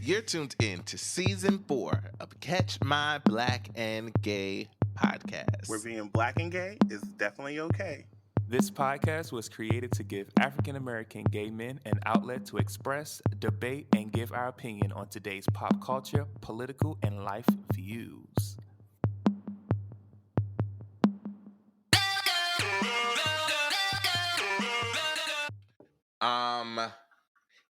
You're tuned in to season 4 of Catch My Black and Gay podcast. Where being black and gay is definitely okay. This podcast was created to give African American gay men an outlet to express, debate, and give our opinion on today's pop culture, political, and life views.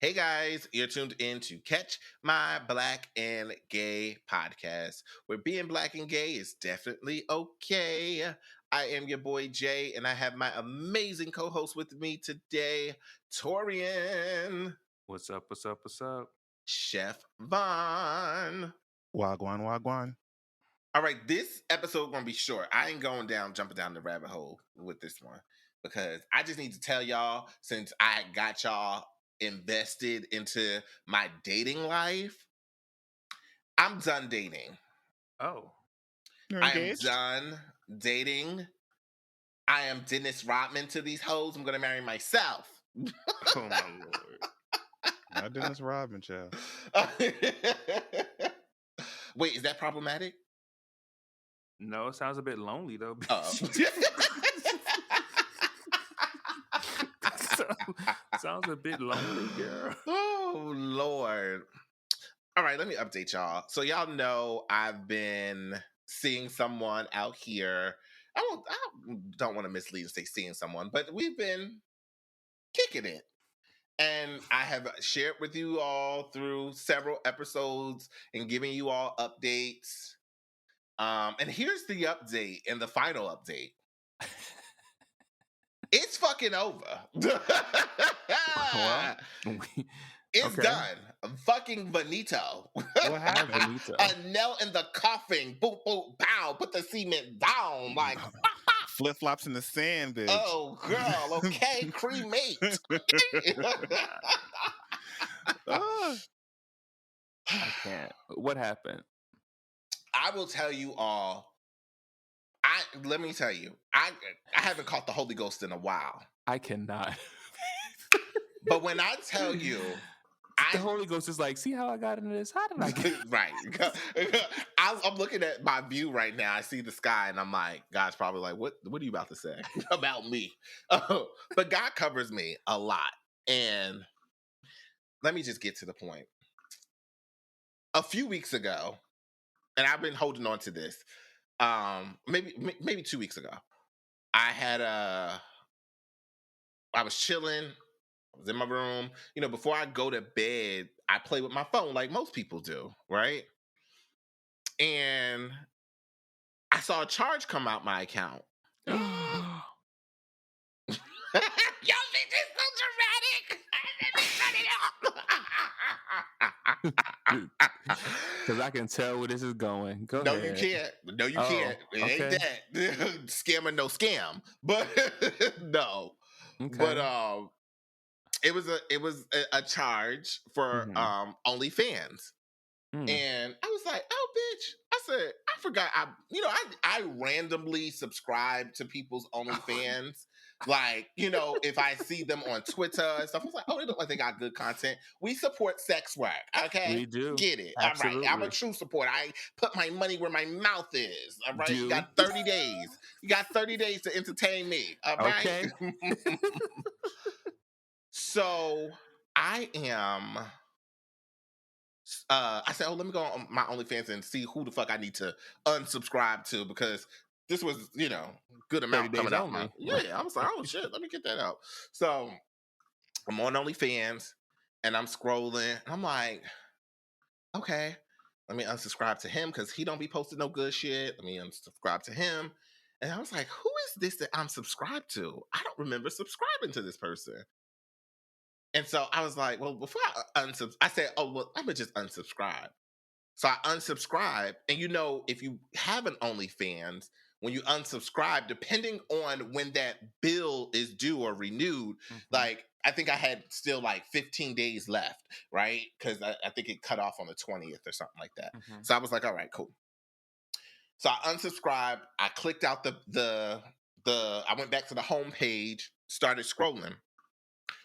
Hey guys, you're tuned in to Catch My Black and Gay podcast, where being black and gay is definitely okay. I am your boy Jay, and I have my amazing co-host with me today, Torian. What's up, what's up, what's up? Chef Vaughn. Wagwan. All right, this episode gonna be short. I ain't jumping down the rabbit hole with this one, because I just need to tell y'all, since I got y'all invested into my dating life, I'm done dating. Oh. You're I am engaged? done dating. I am Dennis Rodman to these hoes. I'm gonna marry myself. Oh my lord. Not Dennis Rodman, child. Wait, is that problematic? No, it sounds a bit lonely though. Sounds a bit lonely, girl. Oh Lord. All right, let me update y'all. So y'all know I've been seeing someone out here. I don't want to mislead and say seeing someone, but we've been kicking it. And I have shared with you all through several episodes and giving you all updates. And here's the update and the final update. It's fucking over. Well, it's okay. done. I'm fucking Benito. What happened? A nail in the coffin. Boom, boom, pow. Put the cement down. Like, Flip flops in the sand, bitch. oh, girl. Okay. Cremate. Ah. I can't. What happened? I will tell you all. Let me tell you. I haven't caught the Holy Ghost in a while. I cannot. But when I tell you, the Holy Ghost is like, see how I got into this? How did I get right? I'm looking at my view right now. I see the sky, and I'm like, God's probably like, what are you about to say about me? But God covers me a lot. And let me just get to the point. A few weeks ago, and I've been holding on to this, maybe 2 weeks ago, I was chilling. I was in my room. You know, before I go to bed, I play with my phone like most people do, right? And I saw a charge come out my account. Y'all think this so dramatic? Because I can tell where this is going. Go No, ahead. you can't. No, you can't. It ain't that. Scam or no scam. But no. Okay. But it was a charge for OnlyFans. And I was like, oh bitch. I said, I forgot. I randomly subscribe to people's OnlyFans. Like, if I see them on Twitter and stuff, I was like, oh, they look like they got good content. We support sex work, okay? We do. Get it. Absolutely. All right. I'm a true supporter. I put my money where my mouth is. All right. Do. You got 30 days. You got 30 days to entertain me. All right. Okay. So I am. I said, oh, let me go on my OnlyFans and see who the fuck I need to unsubscribe to, because this was, good amount coming out. Yeah, I was like, oh shit, let me get that out. So I'm on OnlyFans and I'm scrolling. And I'm like, okay, let me unsubscribe to him because he don't be posting no good shit. Let me unsubscribe to him. And I was like, who is this that I'm subscribed to? I don't remember subscribing to this person. And so I was like, well, before I I said, oh, well, I'm going to just unsubscribe. So I unsubscribed. And if you have an OnlyFans, when you unsubscribe, depending on when that bill is due or renewed, like, I think I had still like 15 days left, right? Because I think it cut off on the 20th or something like that. So I was like, all right, cool. So I unsubscribed. I clicked out I went back to the home page, started scrolling.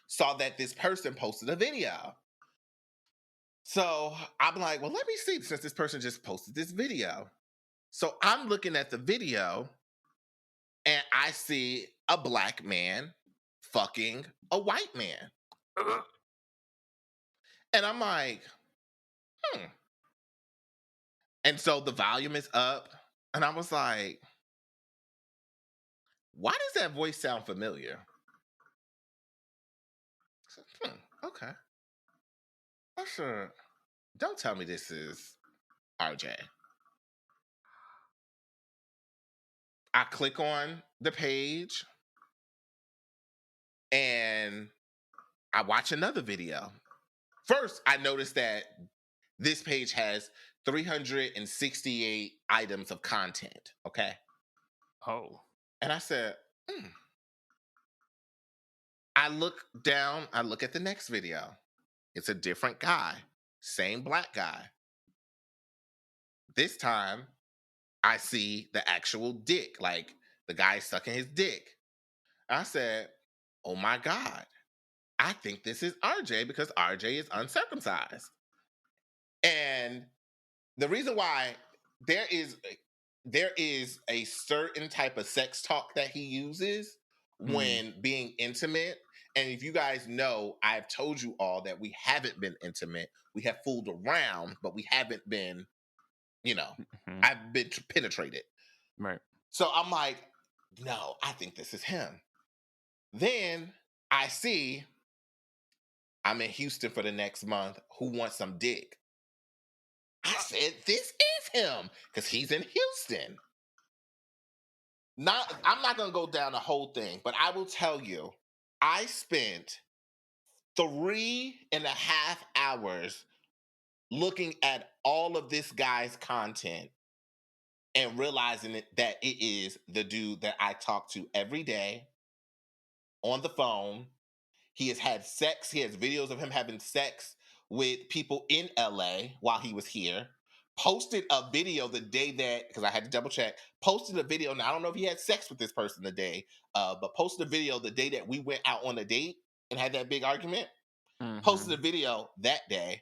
Saw that this person posted a video. So I'm like, well, let me see, since this person just posted this video. So I'm looking at the video and I see a black man fucking a white man. And I'm like, And so the volume is up. And I was like, why does that voice sound familiar? I said, okay. I said, don't tell me this is RJ. I click on the page and I watch another video. First, I noticed that this page has 368 items of content. Okay. Oh. And I said, I look down, I look at the next video. It's a different guy, same black guy. This time, I see the actual dick, like the guy sucking his dick. I said, oh my God, I think this is RJ because RJ is uncircumcised. And the reason why there is a certain type of sex talk that he uses when being intimate. And if you guys know, I've told you all that we haven't been intimate. We have fooled around, but we haven't been, I've been penetrated. Right. So I'm like, no, I think this is him. Then I see I'm in Houston for the next month. Who wants some dick? I said, this is him because he's in Houston. I'm not going to go down the whole thing, but I will tell you, I spent 3.5 hours looking at all of this guy's content and realizing that it is the dude that I talk to every day on the phone. He has had sex. He has videos of him having sex with people in LA while he was here. Posted a video the day that, because I had to double check, posted a video. Now, I don't know if he had sex with this person the day, but posted a video the day that we went out on a date and had that big argument. Posted a video that day.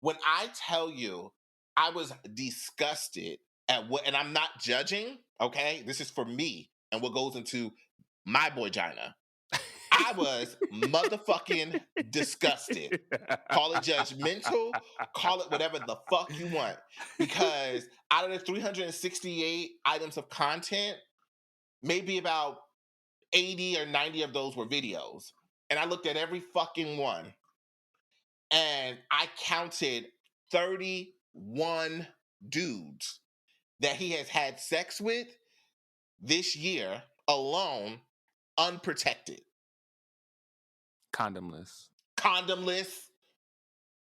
When I tell you, I was disgusted at what, and I'm not judging, okay? This is for me and what goes into my boygina. I was motherfucking disgusted. Call it judgmental, call it whatever the fuck you want. Because out of the 368 items of content, maybe about 80 or 90 of those were videos. And I looked at every fucking one. And I counted 31 dudes that he has had sex with this year alone, unprotected. Condomless.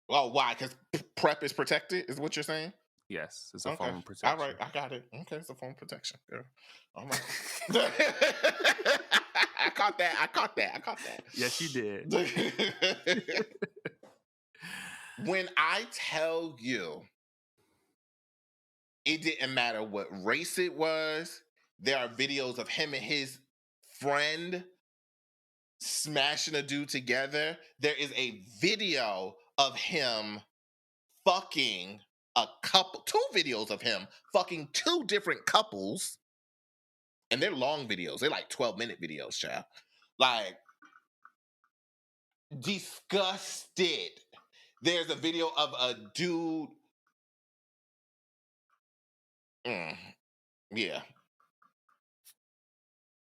Oh, why? Because PrEP is protected, is what you're saying? Yes, it's a form of protection. All right, I got it. Okay, it's a form of protection. Girl. All right. I caught that. Yes, you did. When I tell you, it didn't matter what race it was. There are videos of him and his friend smashing a dude together. There is a video of him fucking a couple, 2 videos of him fucking 2 different couples. And they're long videos. They're like 12-minute videos, child. Like, disgusted. There's a video of a dude. Yeah.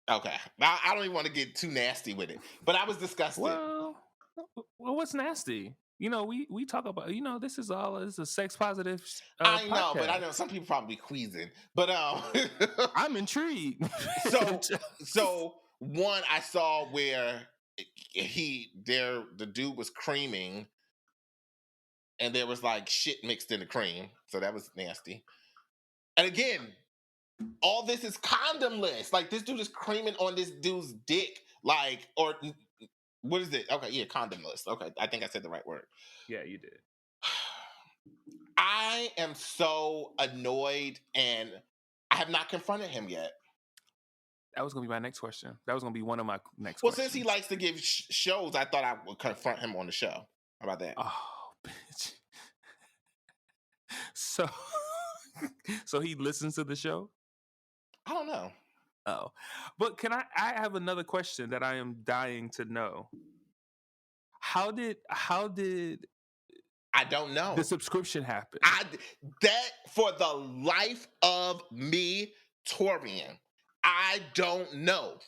Okay. I don't even want to get too nasty with it, but I was disgusted. Well, what's nasty? We talk about, this is a sex positive I know, podcast. but I know some people probably queasing. But I'm intrigued. So one I saw where the dude was creaming and there was like shit mixed in the cream. So that was nasty. And again, all this is condomless. Like, this dude is creaming on this dude's dick. Like, or what is it? Okay, yeah, condomless. Okay, I think I said the right word. Yeah, you did. I am so annoyed, and I have not confronted him yet. That was going to be my next question. That was going to be one of my next questions. Well, since he likes to give shows, I thought I would confront him on the show. How about that? Oh, bitch. So he listens to the show? I don't know. Oh. But I have another question that I am dying to know. How did I don't know. the subscription happen? That for the life of me, Torian, I don't know.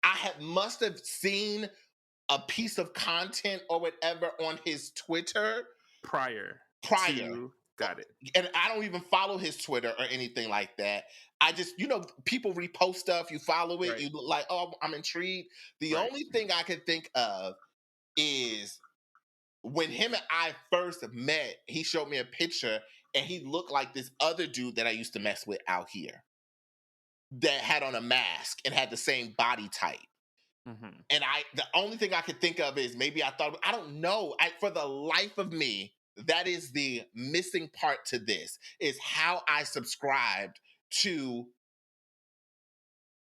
I must have seen a piece of content or whatever on his Twitter prior. Got it. And I don't even follow his Twitter or anything like that. I just, people repost stuff, you follow it, right. You look like, oh, I'm intrigued. The only thing I can think of is when him and I first met, he showed me a picture and he looked like this other dude that I used to mess with out here that had on a mask and had the same body type. Mm-hmm. And the only thing I could think of is maybe I don't know. For the life of me, that is the missing part to this, is how I subscribed to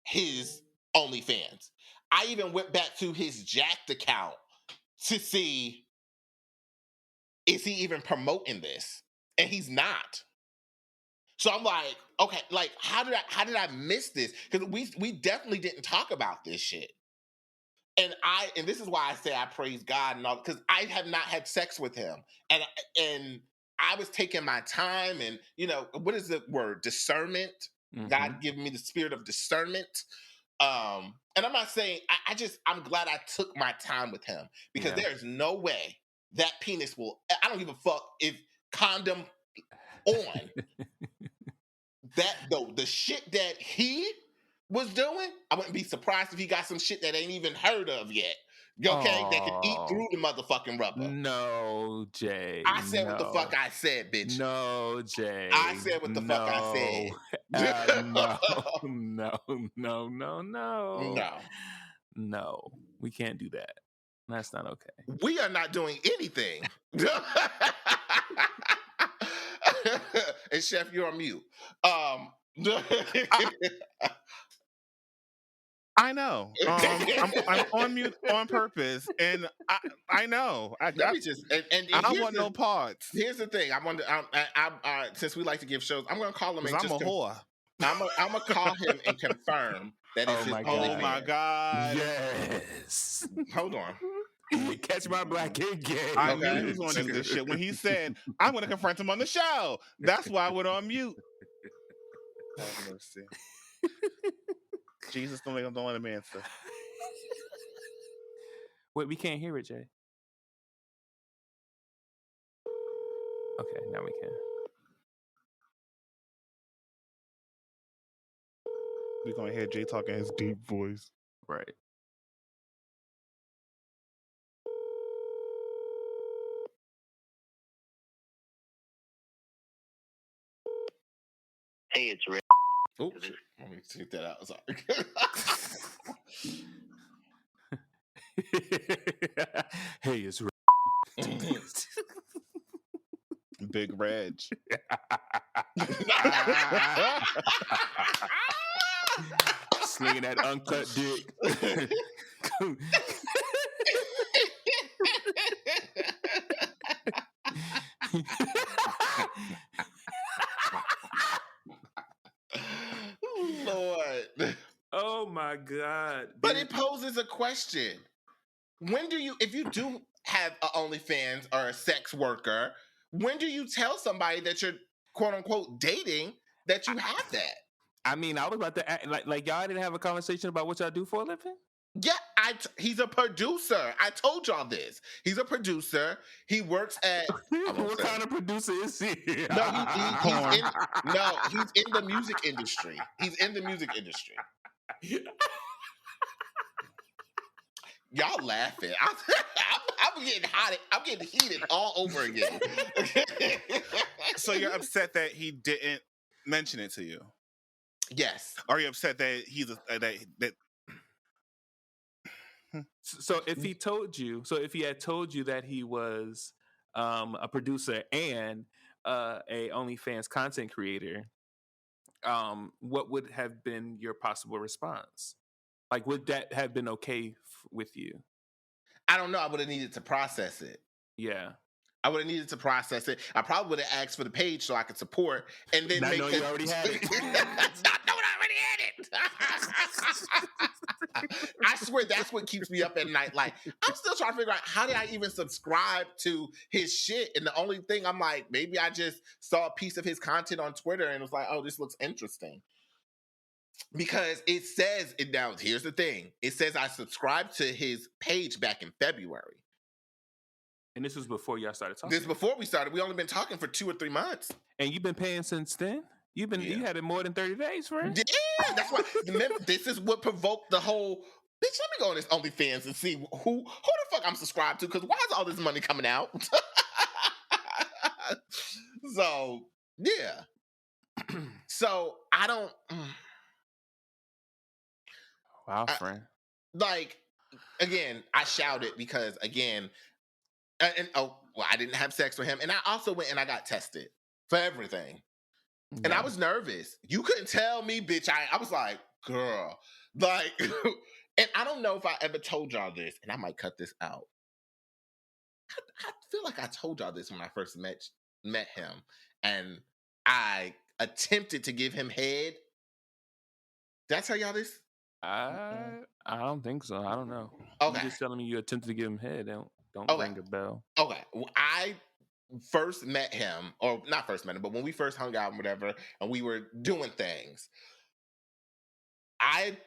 his OnlyFans. I even went back to his Jacked account to see, is he even promoting this? And he's not. So I'm like, okay, like how did I miss this? Because we definitely didn't talk about this shit. And this is why I say I praise God and all, because I have not had sex with him. And I was taking my time and, what is the word? Discernment. Mm-hmm. God giving me the spirit of discernment. And I'm not saying, I'm glad I took my time with him, because there's no way that penis I don't give a fuck if condom on. That though, the shit that he was doing, I wouldn't be surprised if he got some shit that ain't even heard of yet. Okay, that can eat through the motherfucking rubber. No, Jay. I said what the fuck I said, bitch. No, Jay. I said what the fuck I said. No. We can't do that. That's not okay. We are not doing anything. And Chef, you're on mute. I know. I'm on mute on purpose, and I know. I don't want no parts. Here's the thing. I want to. Since we like to give shows, I'm going to call him. I'm a whore. I'm gonna call him and confirm that it's his OnlyFans. Oh my God! Yes. Hold on. Catch my black kid game. I knew he was going to do this shit when he said, "I'm going to confront him on the show." That's why I went on mute. Have mercy. Jesus, don't let him answer. Wait, we can't hear it, Jay. Okay, now we can. We're going to hear Jay talking his deep voice. Right. Hey, it's Rick. Oops. Let me take that out. Sorry. Hey, it's Rick. Big Reg. Slinging that uncut dick. Lord. Oh my God. But it poses a question. When do you, if you do have an OnlyFans or a sex worker, when do you tell somebody that you're quote unquote dating that you have that? I mean, I was about to act, like y'all didn't have a conversation about what y'all do for a living? Yeah, he's a producer. I told y'all this. He's a producer. He works at... What kind of producer is he? No, he's in the music industry. He's in the music industry. Y'all laughing. I'm getting hot. I'm getting heated all over again. So you're upset that he didn't mention it to you? Yes. Are you upset that he's that? So if he had told you that he was a producer and a OnlyFans content creator, what would have been your possible response? Like, would that have been okay with you? I don't know. I would have needed to process it. Yeah. I would have needed to process it. I probably would have asked for the page so I could support, and then you already had it. Not knowing I already had it. I swear that's what keeps me up at night. Like, I'm still trying to figure out how did I even subscribe to his shit, and the only thing I'm like, maybe I just saw a piece of his content on Twitter and was like, oh, this looks interesting. Because it says it now. Here's the thing: it says I subscribed to his page back in February. And this was before y'all started talking. This is before we started. We only been talking for 2 or 3 months. And you've been paying since then? You had it more than 30 days, friend. Yeah, that's why. This is what provoked the whole. Bitch, let me go on this OnlyFans and see who the fuck I'm subscribed to. Because why is all this money coming out? So yeah. So I don't. Wow, friend. Like, again, I shouted because again. I didn't have sex with him. And I also went and I got tested for everything. Yeah. And I was nervous. You couldn't tell me, bitch. I was like, girl. Like, and I don't know if I ever told y'all this, and I might cut this out. I feel like I told y'all this when I first met him. And I attempted to give him head. Did I tell y'all this? I don't think so. I don't know. Okay. You're just telling me you attempted to give him head. Don't ring a bell. Okay. Well, I first met him, or not first met him, but when we first hung out and whatever, and we were doing things, I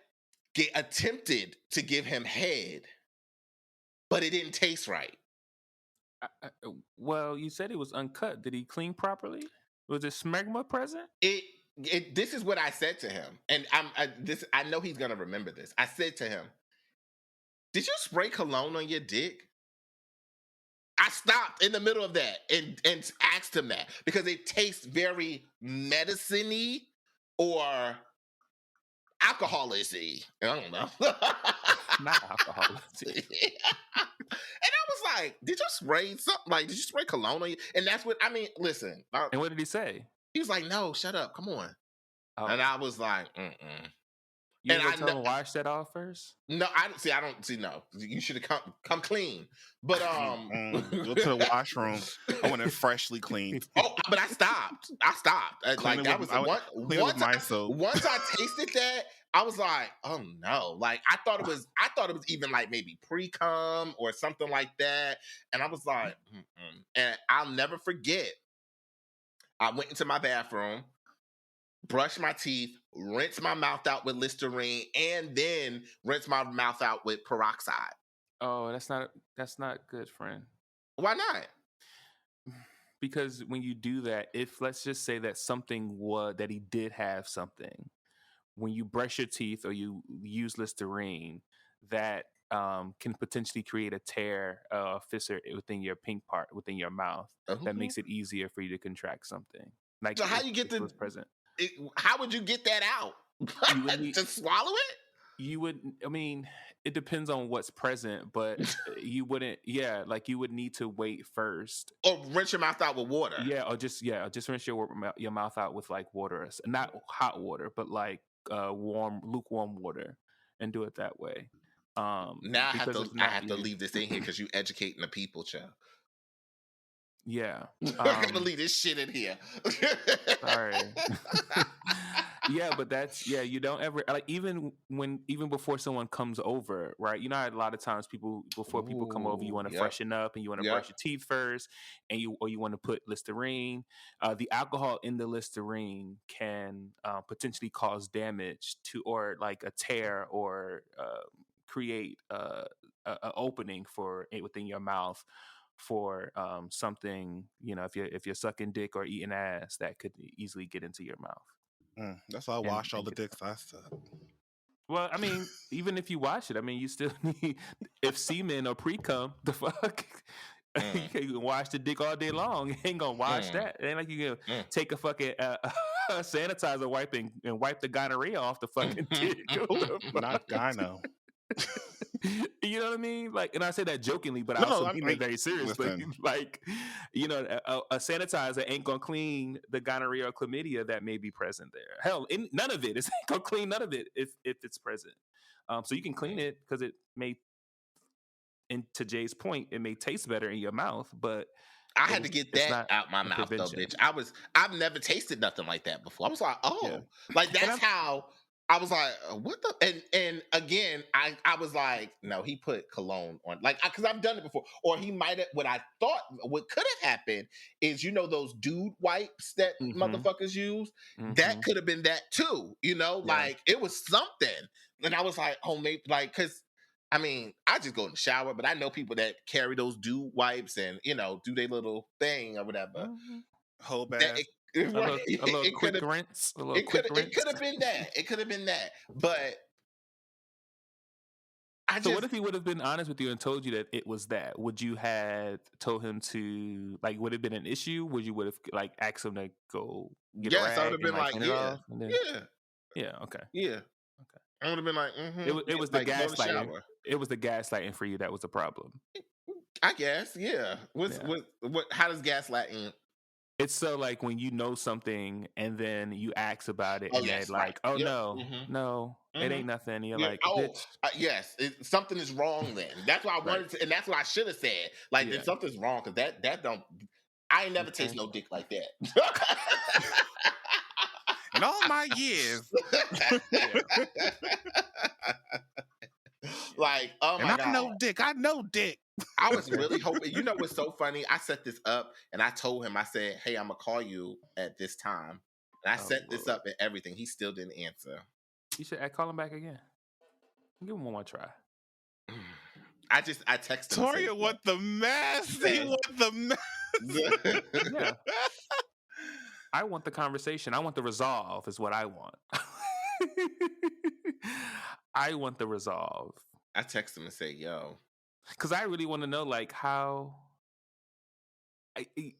attempted to give him head, but it didn't taste right. Well, you said it was uncut. Did he clean properly? Was it smegma present? This is what I said to him, and I know he's gonna remember this. I said to him, "Did you spray cologne on your dick?" I stopped in the middle of that and asked him that because it tastes very medicine-y or alcohol-y. I don't know. Not alcohol-y. And I was like, did you spray something? Like, did you spray cologne on you? And that's what, I mean, listen. And what did he say? He was like, no, shut up. Come on. Oh. And I was like, You and tell him wash that off first? No, I don't see. No, you should have come clean. But go to the washroom. I want it freshly cleaned. Oh, but I stopped. Like that was once I tasted that, I was like, oh no! Like I thought it was even like maybe pre-cum or something like that. And I was like, and I'll never forget. I went into my bathroom, brushed my teeth, rinse my mouth out with Listerine, and then rinse my mouth out with peroxide. Oh, that's not good, friend. Why not? Because when you do that, if let's just say that that he did have something, when you brush your teeth or you use Listerine, that can potentially create a tear, fissure within your pink part within your mouth. That makes it easier for you to contract something. Like, so how you get present? How would you get that out? To swallow it? You would. I mean, it depends on what's present, but you wouldn't. Yeah, like you would need to wait first, or rinse your mouth out with water. Yeah, or just rinse your mouth out with like water, not hot water, but like lukewarm water, and do it that way. Now I have to leave this in here because you educating the people, child. Yeah, I gotta leave this shit in here. Sorry. Yeah, but you don't ever like even before someone comes over, right? You know, a lot of times before people come over, you want to freshen up and you want to brush your teeth first, and you want to put Listerine. The alcohol in the Listerine can potentially cause damage to, or like a tear, or create an opening within your mouth for something. You know, if you're sucking dick or eating ass, that could easily get into your mouth. That's why I wash all the dicks I suck. Well, I mean, even if you wash it, I mean, you still need, if semen or pre-cum, the fuck, you can wash the dick all day long. You ain't gonna wash that. It ain't like you can take a fucking sanitizer wipe and wipe the gonorrhea off the fucking dick. Not gyno. You know what I mean? Like, and I say that jokingly, but I also mean that very seriously. Like, you know, a sanitizer ain't gonna clean the gonorrhea or chlamydia that may be present there. Hell, none of it. It's ain't gonna clean none of it if it's present. So you can clean it because it may, and to Jay's point, it may taste better in your mouth, but I had to get that out my mouth though, bitch. I've never tasted nothing like that before. I was like, like that's how I was like, what the? And again, I was like, no, he put cologne on, like, because I've done it before. Or he might have. What I thought, what could have happened is, those dude wipes that motherfuckers use. That could have been that too. Like it was something. And I was like, oh, maybe like because. I mean, I just go in the shower, but I know people that carry those dude wipes and do their little thing or whatever. Whole bath. A little quick rinse. It could have been that. It could have been that. But so what if he would have been honest with you and told you that it was that? Would you have told him to, like, would it have been an issue? Would you have like asked him to go get a rag? I would have been like, yeah. Yeah, okay. Yeah. Okay. I would have been like, it was the gaslighting. It was the gaslighting for you that was the problem. I guess, yeah. What? How does gaslighting? It's so like when you know something and then you ask about it, and they're like, "Oh no, it ain't nothing." And you're like, "Bitch." Yes, something is wrong. Then that's why I wanted to, and that's what I should have said. Like, then something's wrong because that don't. I ain't never taste no dick like that. In all my years. Like, oh my God. I know dick. I was really hoping, what's so funny? I set this up and I told him, I said, hey, I'm going to call you at this time. And I set this up and everything. He still didn't answer. You should call him back again. Give him one more try. I texted him. Toria, what the mess? Yeah. I want the conversation. I want the resolve is what I want. I want the resolve. I text him and say, yo. Because I really want to know, like, how... we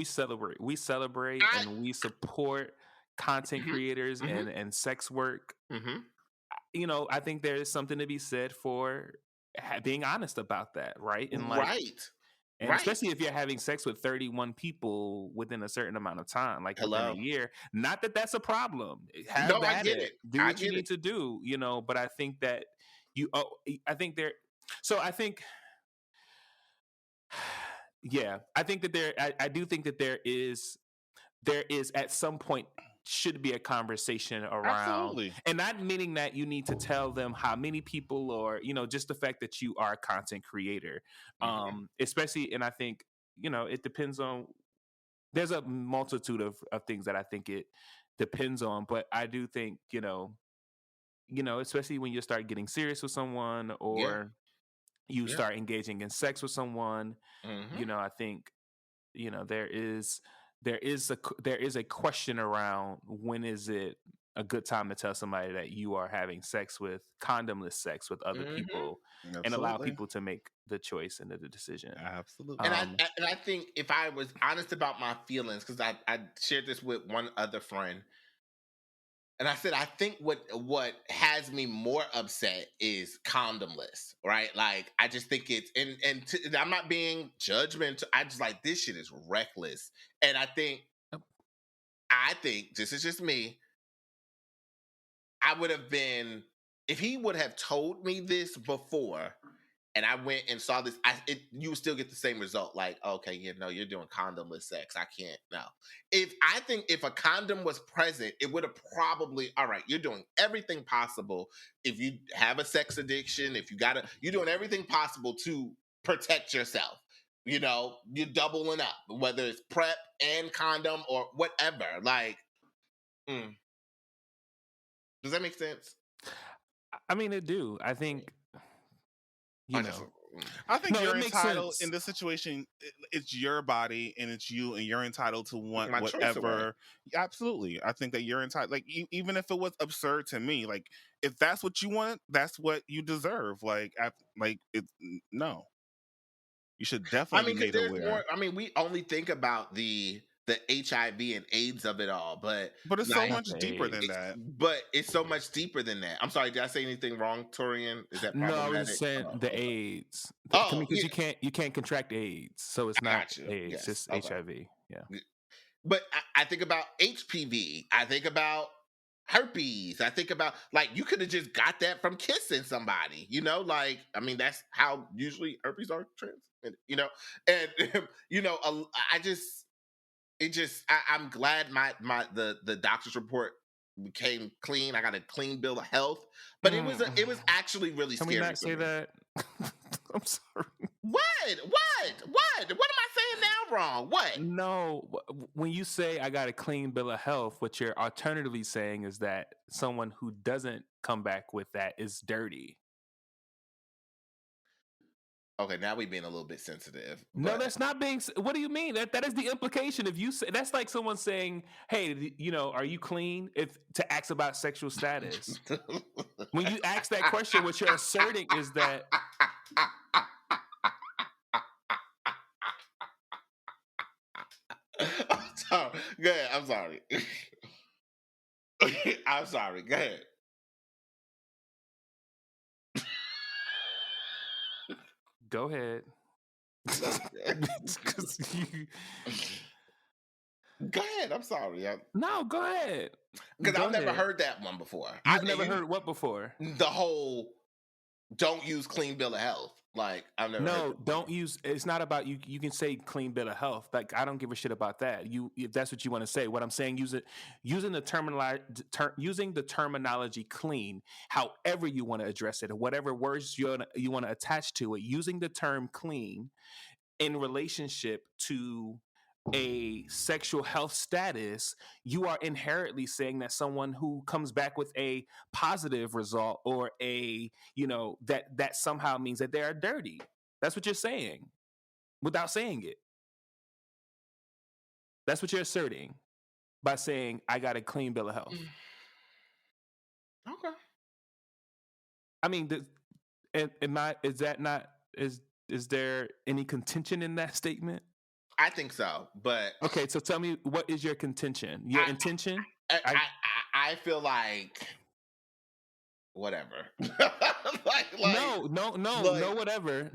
celebrate and we support content creators and sex work. I think there is something to be said for being honest about that, right? And and especially if you're having sex with 31 people within a certain amount of time, like within a year. Not that that's a problem. I get it. Do what you need to do, But I think that I think that I do think that there is at some point should be a conversation around. Absolutely. And not meaning that you need to tell them how many people or, just the fact that you are a content creator. Especially, and I think, it depends on, there's a multitude of things that I think it depends on, but I do think, especially when you start getting serious with someone or you start engaging in sex with someone, I think, there is a question around when is it a good time to tell somebody that you are having sex with condomless sex with other people and allow people to make the choice and the decision. Absolutely. And I think if I was honest about my feelings, because I shared this with one other friend, and I said, I think what has me more upset is condomless, right? Like, I just think it's, and I'm not being judgmental. I just like, this shit is reckless. And I think this is just me. I would have been, if he would have told me this before, and I went and saw this, you would still get the same result. Like, okay, you're doing condomless sex. I can't, no. I think if a condom was present, it would have probably, all right, you're doing everything possible. If you have a sex addiction, you're doing everything possible to protect yourself. You're doubling up, whether it's PrEP and condom or whatever. Like, does that make sense? I mean, it do. I think... I think you're entitled in this situation. It's your body and it's you, and you're entitled to want whatever. Absolutely, I think that you're entitled. Like, even if it was absurd to me, like, if that's what you want, that's what you deserve. Like, no, you should definitely be made aware. We only think about the HIV and AIDS of it all, but it's so much deeper than that. But it's so much deeper than that. I'm sorry, did I say anything wrong, Torian? Is that problematic? No, I was just saying the AIDS. Because you can't contract AIDS, so it's not AIDS, it's just HIV. Yeah. But I think about HPV. I think about herpes. I think about, like, you could have just got that from kissing somebody, you know, like, I mean, that's how usually herpes are transmitted, you know, and you know, I'm glad the doctor's report became clean. I got a clean bill of health, but it was actually really Can scary. we not say that? I'm sorry. What am I saying now wrong? What? No, when you say I got a clean bill of health, what you're alternatively saying is that someone who doesn't come back with that is dirty. Okay, now we're being a little bit sensitive. No, that's not being. What do you mean? That is the implication. If you say, that's like someone saying, "Hey, you know, are you clean?" If to ask about sexual status. When you ask that question, what you're asserting is that. I'm sorry. Go ahead. I'm sorry. I'm sorry. Go ahead. Go ahead. Go ahead. I'm sorry. No, go ahead. Because I've never heard that one before. You've never heard what before? The whole don't use clean bill of health. Like, I've never heard that. Don't use. It's not about you. You can say clean bill of health. Like, I don't give a shit about that. If that's what you want to say. What I'm saying, using the terminology clean, however you want to address it, or whatever words you want to attach to it. Using the term clean in relationship to a sexual health status, you are inherently saying that someone who comes back with a positive result or a, you know, that somehow means that they are dirty. That's what you're saying without saying it. That's what you're asserting by saying I got a clean bill of health. Okay. I mean, is there any contention in that statement? I think so, but okay. So tell me, what is your contention? Your intention? I feel like whatever. No, whatever.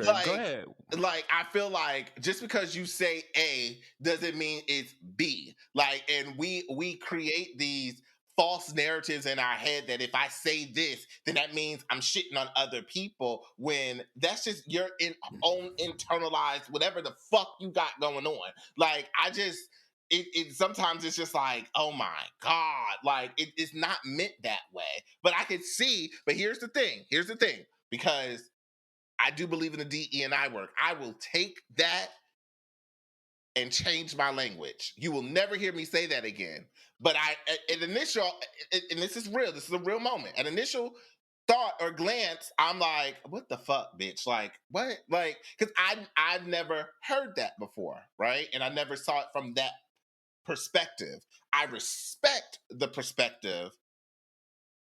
Like, go ahead. Like, I feel like just because you say A doesn't mean it's B. Like, and we create these false narratives in our head that if I say this, then that means I'm shitting on other people, when that's just your own internalized whatever the fuck you got going on. Like, it sometimes it's just like, oh my God, like it's not meant that way. But I could see, but here's the thing, because I do believe in the DE&I work. I will take that and change my language. You will never hear me say that again. But and this is real, this is a real moment. An initial thought or glance, I'm like, what the fuck, bitch? Like, what? Like, because I've never heard that before, right? And I never saw it from that perspective. I respect the perspective,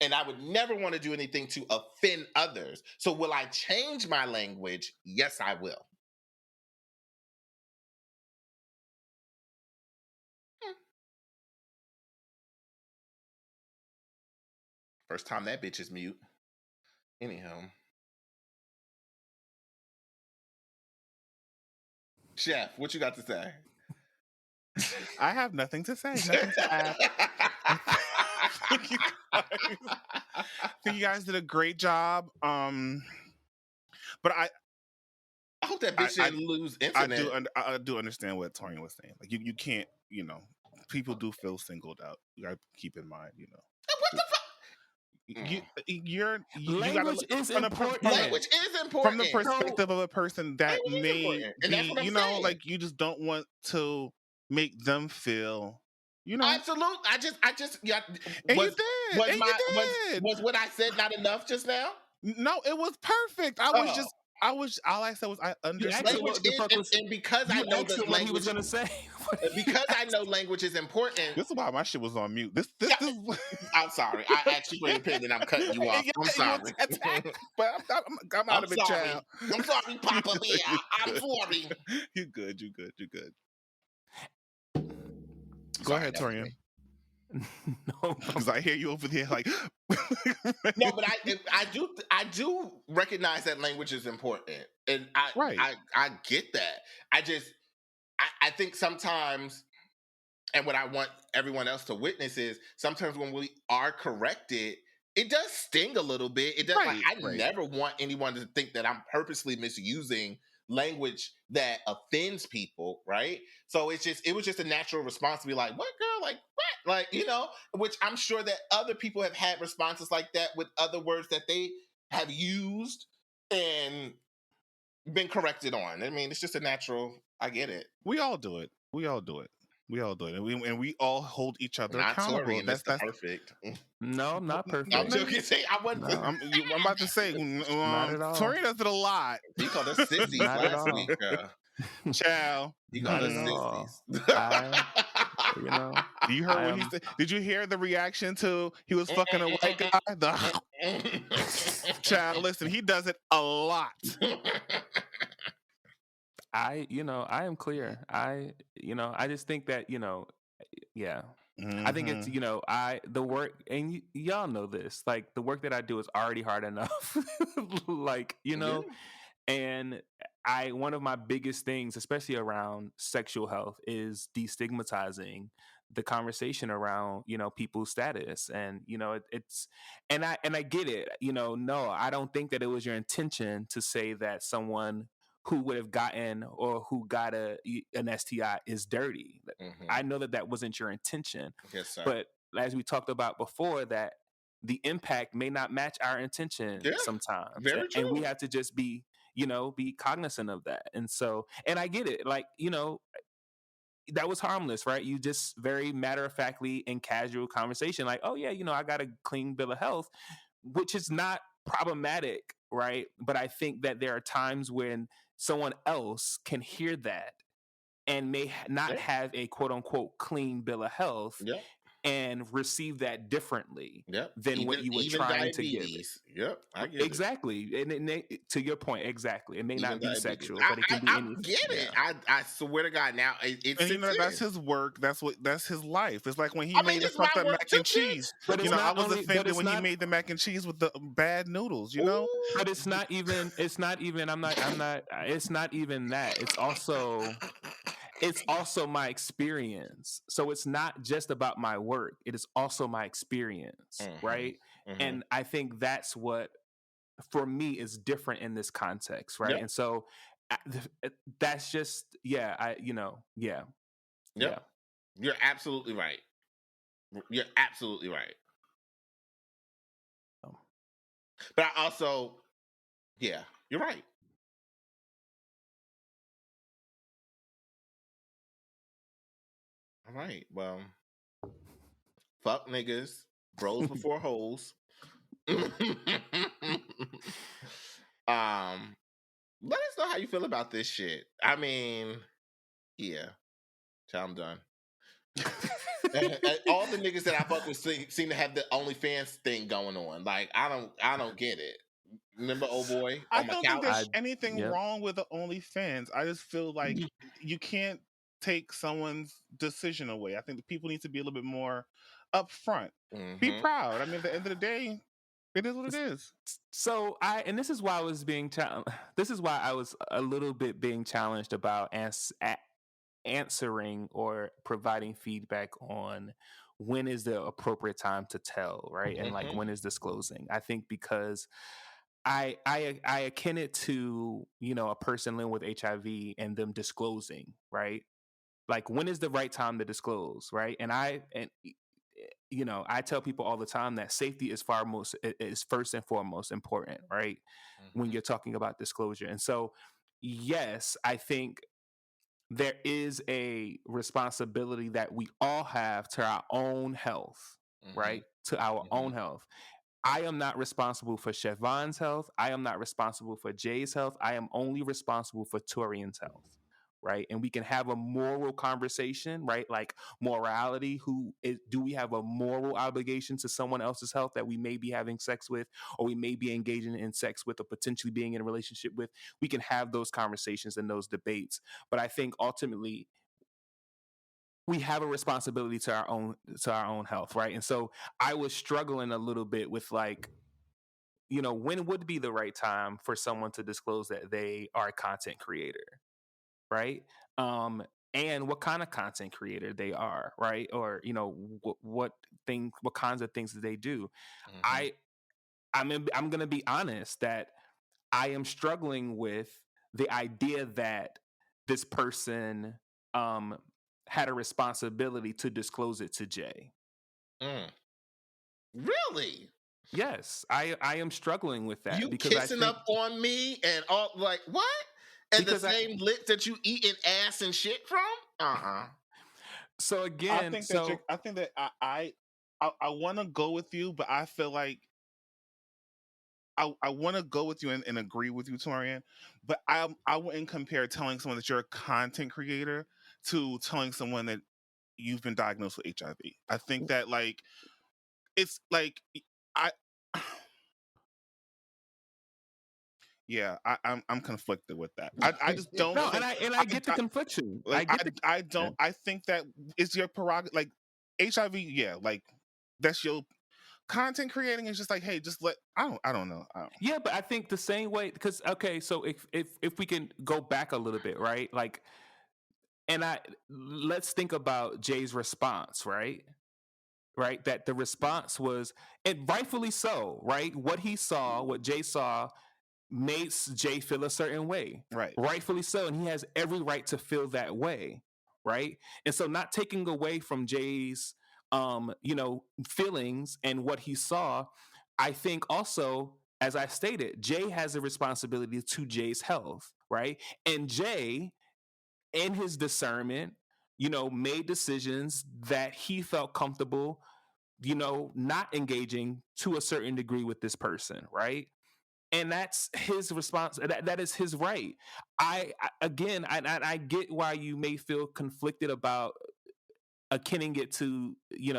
and I would never want to do anything to offend others. So will I change my language? Yes, I will. First time that bitch is mute. Anyhow. Chef, what you got to say? I have nothing to say. Nothing to add. I think you guys did a great job. But I hope that bitch didn't lose internet. I do understand what Torian was saying. Like, you can't, you know, people do feel singled out. You gotta keep in mind, you know. What the fuck? Language is important. Language is important from the perspective of a person that may be, you know, saying. Like, you just don't want to make them feel, you know. Absolutely. I just yeah. And you did. Was what I said not enough just now? No, it was perfect. All I said was I understand. And because I know that what he was going to say. Because I know language is important. This is why my shit was on mute. This I'm sorry. I asked you for your opinion. I'm cutting you off. I'm sorry. But I'm out of it, child. I'm sorry, Papa Bear. I'm sorry. You good. Go ahead, Torian. No, because I hear you over there like. No, but I do recognize that language is important, and I get that. I think sometimes And what I want everyone else to witness is sometimes when we are corrected, it does sting a little bit. It does. Right, I never want anyone to think that I'm purposely misusing language that offends people, right? So it was just a natural response to be like, what, girl? Like, what? Like, which I'm sure that other people have had responses like that with other words that they have used and been corrected on. I mean, it's just a natural, I get it. We all do it. And we all hold each other accountable. That's perfect. No, not perfect. I'm joking. I wasn't. No. I'm about to say, not at all. Tori does it a lot. He called us sissies last week. Child. He called us sissies. You heard what he said? Did you hear the reaction to he was fucking a white guy? Child, listen, he does it a lot. I am clear. I just think that, yeah. Mm-hmm. I think it's, the work, and y'all know this, like the work that I do is already hard enough. Like, and one of my biggest things, especially around sexual health, is destigmatizing the conversation around, people's status. And, and I get it, no, I don't think that it was your intention to say that someone who would have gotten or who got an STI is dirty. Mm-hmm. I know that wasn't your intention. Yes, sir. But as we talked about before, that the impact may not match our intention sometimes. Very true. And we have to just be cognizant of that. And so, and I get it. Like, that was harmless, right? You just very matter-of-factly and casual conversation, like, oh yeah, I got a clean bill of health, which is not problematic, right? But I think that there are times when someone else can hear that and may not have a quote-unquote clean bill of health and receive that differently than what you were trying to give it. Yep, I get exactly. it. And to your point, exactly. It may even not be diabetes. Sexual, but it can be anything. I get it. I swear to God, now it's and that's his work. That's his life. It's like when he made the fucked up mac and cheese. But I was offended when he made the mac and cheese with the bad noodles. But it's not even. It's not even. I'm not. It's not even that. It's also my experience. So it's not just about my work. It is also my experience, right? Mm-hmm. And I think that's what, for me, is different in this context, right? Yep. And so that's just, yeah. You're absolutely right. You're absolutely right. But I also, you're right. All right. Well, fuck niggas, bros before hoes. Let us know how you feel about this shit. I mean, I'm done. and all the niggas that I fuck with seem to have the OnlyFans thing going on. Like, I don't get it. Remember, old boy? I don't think there's anything wrong with the OnlyFans. I just feel like you can't take someone's decision away. I think the people need to be a little bit more upfront. Mm-hmm. Be proud. I mean, at the end of the day, it is what it is. So and this is why I was being this is why I was a little bit being challenged about answering or providing feedback on when is the appropriate time to tell, right? And like, when is disclosing? I think because I akin it to, a person living with HIV and them disclosing, right? Like, when is the right time to disclose, right? And I tell people all the time that safety is first and foremost important, right? Mm-hmm. When you're talking about disclosure. And so, yes, I think there is a responsibility that we all have to our own health, right? To our own health. I am not responsible for Chef Von's health. I am not responsible for Jay's health. I am only responsible for Torian's health, right? And we can have a moral conversation, right? Like morality. Do we have a moral obligation to someone else's health that we may be having sex with, or we may be engaging in sex with, or potentially being in a relationship with? We can have those conversations and those debates. But I think ultimately, we have a responsibility to our own health, right? And so I was struggling a little bit with, like, when would be the right time for someone to disclose that they are a content creator, right? and what kind of content creator they are, right? Or what kinds of things that they do. I'm going to be honest that I am struggling with the idea that this person had a responsibility to disclose it to Jay. Really? Yes, I am struggling with that. You because kissing up on me and all, like, what? And the same lips that you eating ass and shit from? So again, I think that I want to go with you, but I feel like I want to go with you and agree with you, Torian, but I wouldn't compare telling someone that you're a content creator to telling someone that you've been diagnosed with HIV. I think that, like, it's like I'm conflicted with that. I just don't. No, and I get the confliction. Like, I don't. I think that it's your prerogative. Like, HIV, yeah, like, that's your content creating is just like, hey, just let. I don't know. Yeah, but I think the same way, because okay, so if we can go back a little bit, right? Like, and let's think about Jay's response, right? Right, that the response was, and rightfully so, right? What Jay saw made Jay feel a certain way, right? Rightfully so, and he has every right to feel that way, right? And so, not taking away from Jay's, feelings and what he saw, I think also, as I stated, Jay has a responsibility to Jay's health, right? And Jay, in his discernment, made decisions that he felt comfortable, not engaging to a certain degree with this person, right? And that's his response. That is his right. I get why you may feel conflicted about akinning it to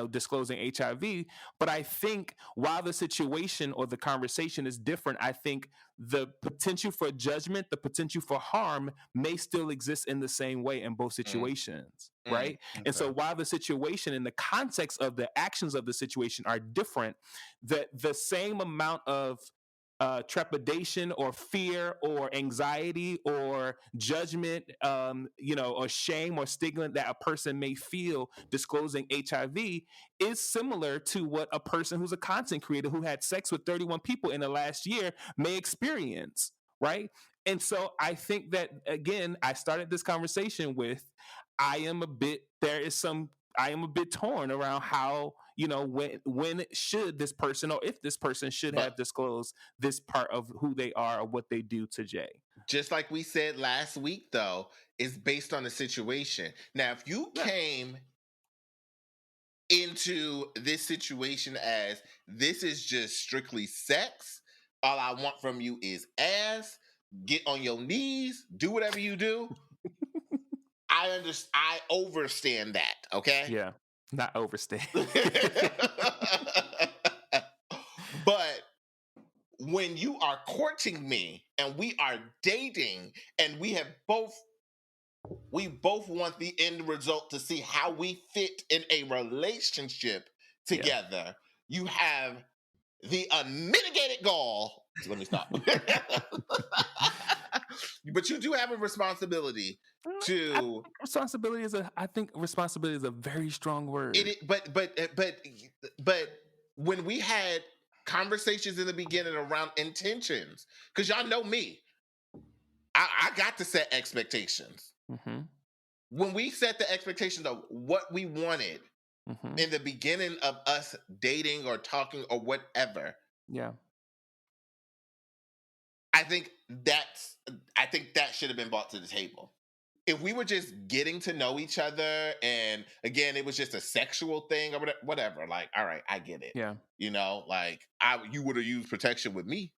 disclosing HIV, but I think while the situation or the conversation is different, I think the potential for judgment, the potential for harm may still exist in the same way in both situations, right? Okay. And so while the situation and the context of the actions of the situation are different, the same amount of trepidation or fear or anxiety or judgment, or shame or stigma that a person may feel disclosing HIV is similar to what a person who's a content creator who had sex with 31 people in the last year may experience, right? And so I think that, again, I started this conversation with, I am a bit torn around how, when should this person, or if this person should have disclosed this part of who they are or what they do to Jay. Just like we said last week, though, is based on the situation. Now, if you came into this situation as, this is just strictly sex, all I want from you is ass, get on your knees, do whatever you do, I overstand that, okay? Yeah, not overstand. But when you are courting me and we are dating and we both want the end result to see how we fit in a relationship together, you have the unmitigated gall. Let me stop. But you do have a responsibility to. I think responsibility is a very strong word. But when we had conversations in the beginning around intentions, because y'all know me, I got to set expectations. When we set the expectations of what we wanted in the beginning of us dating or talking or whatever, I think that should have been brought to the table. If we were just getting to know each other, and again, it was just a sexual thing or whatever, like, all right, I get it. Yeah. Like, you would have used protection with me.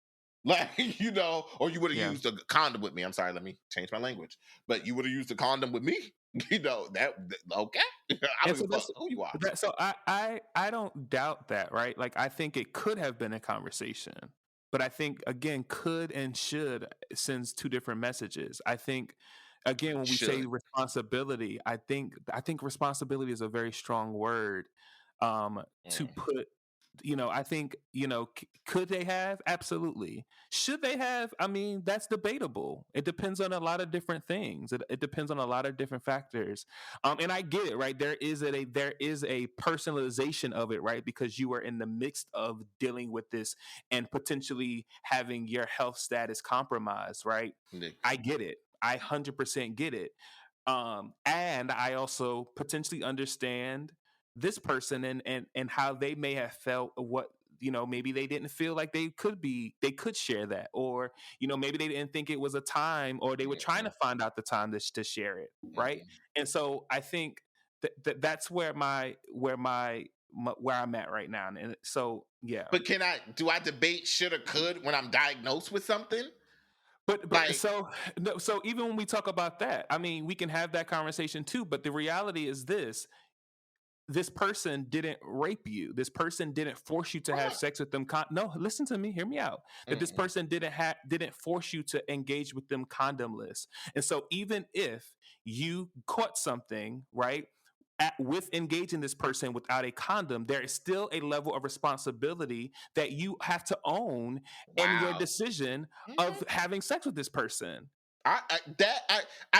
Like, or you would have used a condom with me. I'm sorry, let me change my language. But you would have used a condom with me. That okay. I don't give a fuck who you are. So I don't doubt that, right? Like, I think it could have been a conversation. But I think, again, could and should sends two different messages. I think, again, when we say responsibility, I think responsibility is a very strong word to put I think, could they have? Absolutely. Should they have? I mean, that's debatable. It depends on a lot of different things. It depends on a lot of different factors. And I get it, right? There is a personalization of it, right? Because you are in the midst of dealing with this and potentially having your health status compromised, right? Nick. I get it. I 100% get it. And I also potentially understand this person and how they may have felt, what maybe they didn't feel like they could share that, or maybe they didn't think it was a time, or they were trying to find out the time to share it, right? And so I think that's where I'm at right now. And so yeah. But do I debate should or could when I'm diagnosed with something? But so even when we talk about that, I mean, we can have that conversation too. But the reality is this person didn't rape you. This person didn't force you to have sex with them. No, listen to me. Hear me out. That this person didn't force you to engage with them condomless. And so even if you caught something, right, with engaging this person without a condom, there is still a level of responsibility that you have to own in your decision of having sex with this person. I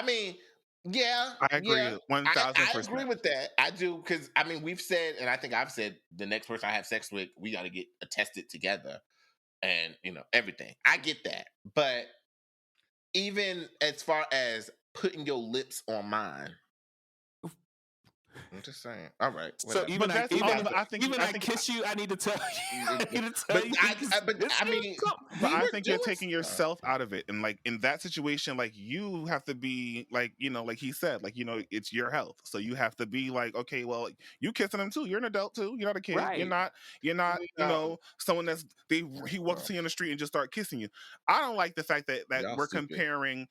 mean, yeah, I agree. 1,000%. I agree with that. I do, because I mean, we've said, and I think I've said, the next person I have sex with, we got to get tested together, and everything. I get that, but even as far as putting your lips on mine, I'm just saying. All right. So even I kiss you, I need to tell you. I need to tell you. I think you're taking yourself out of it, and like in that situation, like you have to be like, like he said, like it's your health, so you have to be like, okay, well, you kissing him too. You're an adult too. You're not a kid. Right. You're not. Someone he walks to you on the street and just start kissing you. I don't like the fact that we're comparing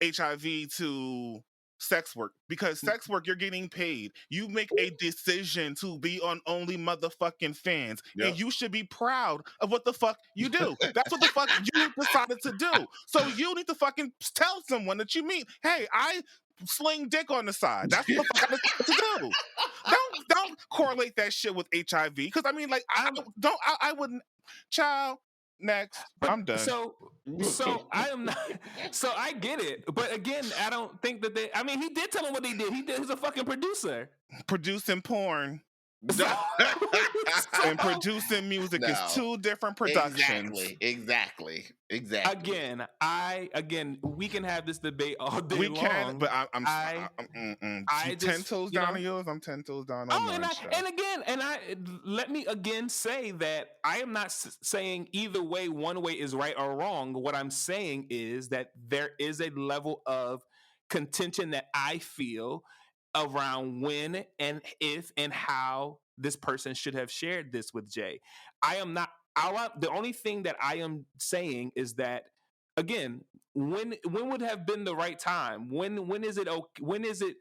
HIV to sex work, because sex work, you're getting paid. You make a decision to be on Only Motherfucking Fans, and you should be proud of what the fuck you do. That's what the fuck you decided to do. So you need to fucking tell someone that you meet, hey, I sling dick on the side. That's what the fuck I decided to do. Don't correlate that shit with HIV, because I mean, like, I wouldn't. Child. Next, I'm done. So I am not. So I get it, but again, I don't think that I mean, he did tell him what he did. He's a fucking producer, producing porn. And producing music is two different productions. Exactly. Again, we can have this debate all day long. We can, but I'm 10 toes down on yours. I'm 10 toes down on mine. Let me again say that I am not saying either way, one way is right or wrong. What I'm saying is that there is a level of contention that I feel around when and if and how this person should have shared this with Jay. The only thing that I am saying is that, again, when would have been the right time? When is it okay? When is it?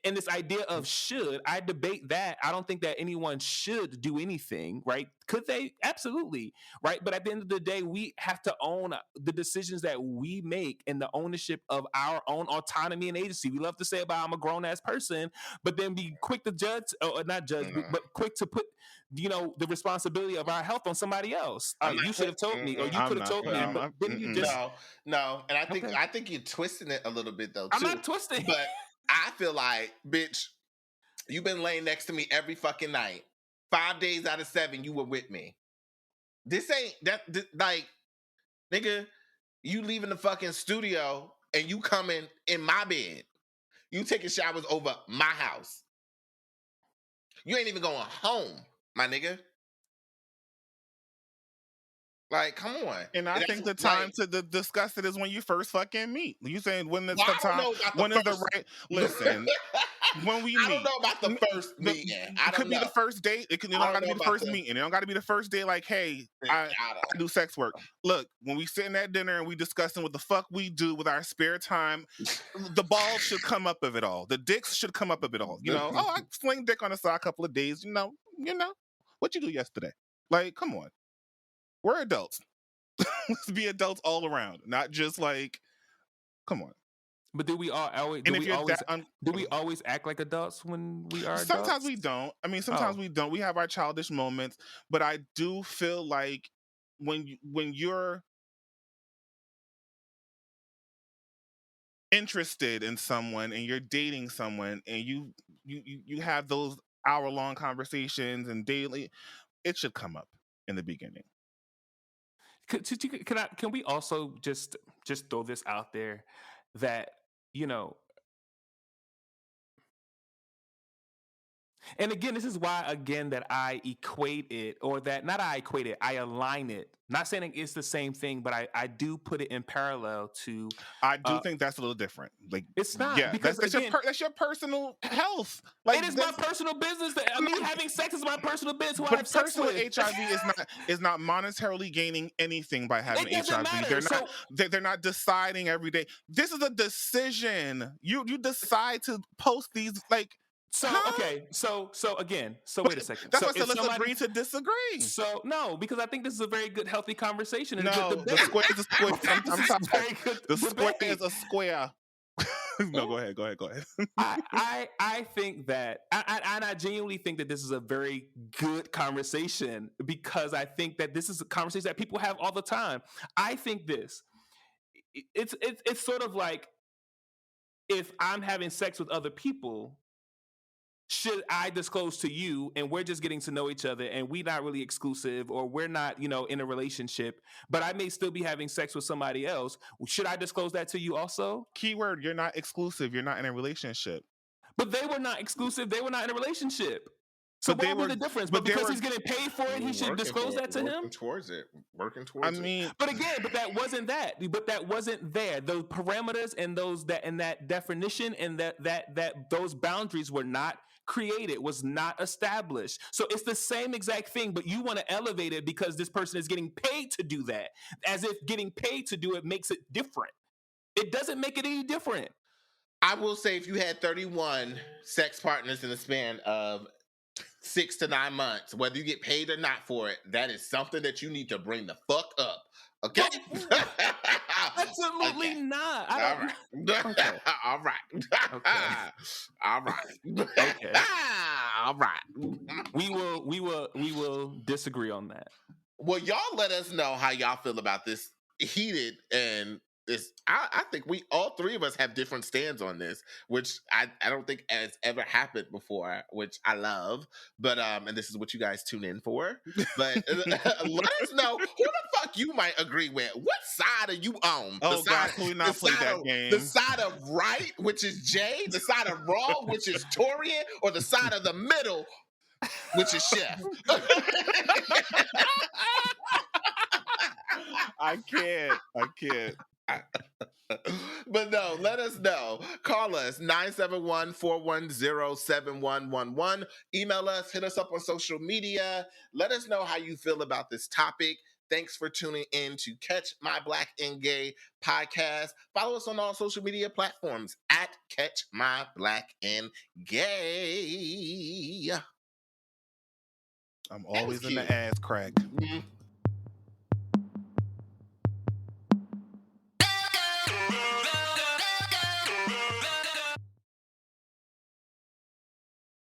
And this idea of should, I debate that. I don't think that anyone should do anything, right? Could they? Absolutely, right? But at the end of the day, we have to own the decisions that we make and the ownership of our own autonomy and agency. We love to say about I'm a grown-ass person, but then be quick to judge, or not judge, but quick to put, the responsibility of our health on somebody else. You should have told me, or you could have told me. But didn't you just... No. And I think you're twisting it a little bit, though, too. I'm not twisting. But I feel like, bitch, you've been laying next to me every fucking night. 5 days out of 7, you were with me. This ain't that, like, nigga, you leaving the fucking studio and you coming in my bed. You taking showers over my house. You ain't even going home, my nigga. Like, come on. And I think the time to discuss it is when you first fucking meet. You saying when is the time? When is the right? Listen, when we meet. I don't know about the first meeting. It could be the first date. It don't got to be the first meeting. It don't got to be the first day. Like, hey, I do sex work. Look, when we sitting at dinner and we discussing what the fuck we do with our spare time, the balls should come up of it all. The dicks should come up of it all. I sling dick on the side a couple of days. What you do yesterday? Like, come on. We're adults. Let's be adults all around, not just like, come on. But do we all always do we always act like adults when we are sometimes adults? we don't. I mean, sometimes we don't. We have our childish moments, but I do feel like when you're interested in someone and you're dating someone and you have those hour-long conversations and daily, it should come up in the beginning. Can we also just throw this out there that, you know, and again, this is why, again, that I equate it, or that not I equate it, I align it. Not saying it's the same thing, but I do put it in parallel to. I do think that's a little different. Like, it's not, yeah, because that's your personal health. Like, it is my personal business. Me having sex is my personal business. Who I have sex with HIV is not monetarily gaining anything by having HIV. Matter. They're not deciding every day. This is a decision. You decide to post these, like. So okay, so again, wait a second. That's why I said let's agree to disagree. So no, because I think this is a very good, healthy conversation and no, a good debate. The square is a square. I'm sorry. The square debate. is a square. No, go ahead. I think that, I genuinely think that this is a very good conversation, because I think that this is a conversation that people have all the time. I think it's sort of like, if I'm having sex with other people, should I disclose to you and we're just getting to know each other and we're not really exclusive, or we're not, in a relationship, but I may still be having sex with somebody else? Should I disclose that to you also? Keyword, you're not exclusive. You're not in a relationship. But they were not exclusive. They were not in a relationship. So what would be the difference? But because he's getting paid for it, he should disclose that to him? Working towards it. But again, that wasn't that. But that wasn't there. Those parameters and that definition and that those boundaries were not created, was not established. So it's the same exact thing, but you want to elevate it because this person is getting paid to do that, as if getting paid to do it makes it different. It doesn't make it any different. I will say, if you had 31 sex partners in the span of 6 to 9 months, whether you get paid or not for it, that is something that you need to bring the fuck up. Okay? Absolutely not. All right. Okay. All right. Okay. All right. Okay. All right. We will disagree on that. Well, y'all let us know how y'all feel about this heated and this. I think all three of us have different stands on this, which I don't think has ever happened before, which I love. But and this is what you guys tune in for. But let us know who the fuck you might agree with. What side are you on? Oh, God, can we not play that game? The side of right, which is Jay, the side of wrong, which is Torian, or the side of the middle, which is Chef? I can't. But no, let us know. Call us 971-410-7111. Email us, hit us up on social media. Let us know how you feel about this topic. Thanks for tuning in to Catch My Black and Gay podcast. Follow us on all social media platforms at Catch My Black and Gay. I'm always in the ass crack.